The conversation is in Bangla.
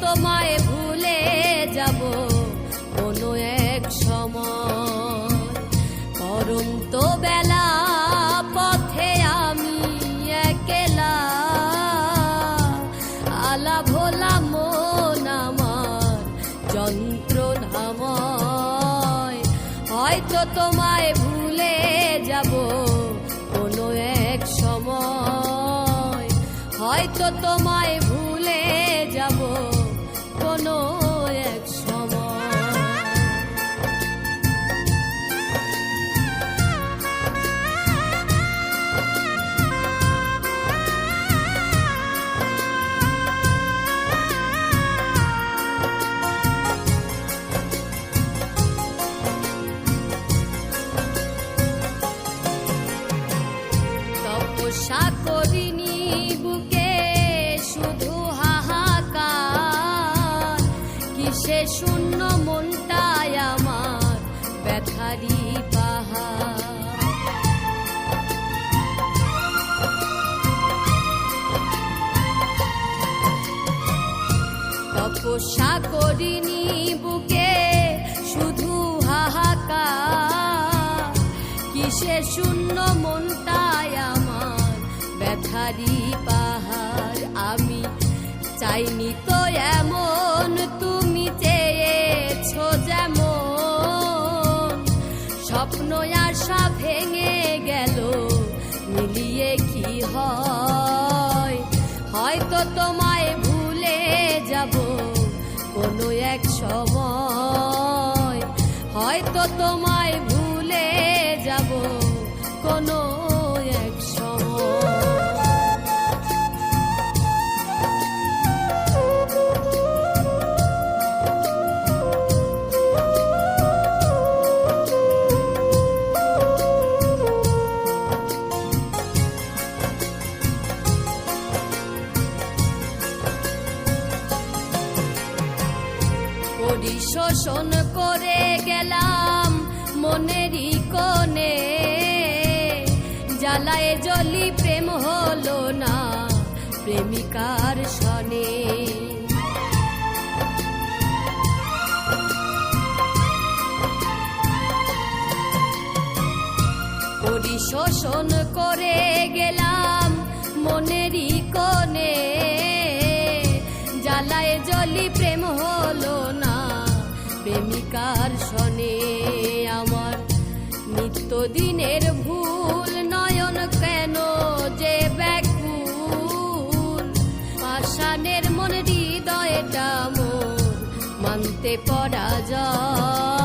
তোমায় ভুলে যাব কোনো এক সময়, পরন্ত বেলা পথে আমি একলা, আলা ভোলা মন আমার যন্ত্রণাময়। হয়তো তোমায় ভুলে যাব কোনো এক সময়, হয়তো তোমায় ভুলে যাব কোনো এক সময়। তপস্যা করিনি বুকে শুধু হাহাকার, কিসে শূন্য মনটায় আমার ব্যথারি পাহাড়। তপস্যা করিনি বুকে শুধু হাহাকার, কিসে শূন্য মনটায় আমার ব্যথারি পাহাড়। আমি চাইনি তো এমন, তুমি চেয়েছো যেমন, স্বপ্ন আশা ভেঙে গেল মিলিয়ে কি হয়। হয়তো তোমায় ভুলে যাব কোনো এক সময়, হয়তো তোমায় ভুলে যাব কোনো এক সময়। শোষণ করে গেলাম মনেরই কোণে, জ্বালায় জ্বলি প্রেম হলো না প্রেমিকার সনে। পরিশোষণ করে গেলাম মনেরই কোণে, জ্বালায় জ্বলি প্রেম হলো না প্রেমিকার সনে। আমার নিত্যদিনের ভুল নয়ন কেন যে ব্যাকুল, পাষাণের মন হৃদয়টা মোর মানতে পরাজয়।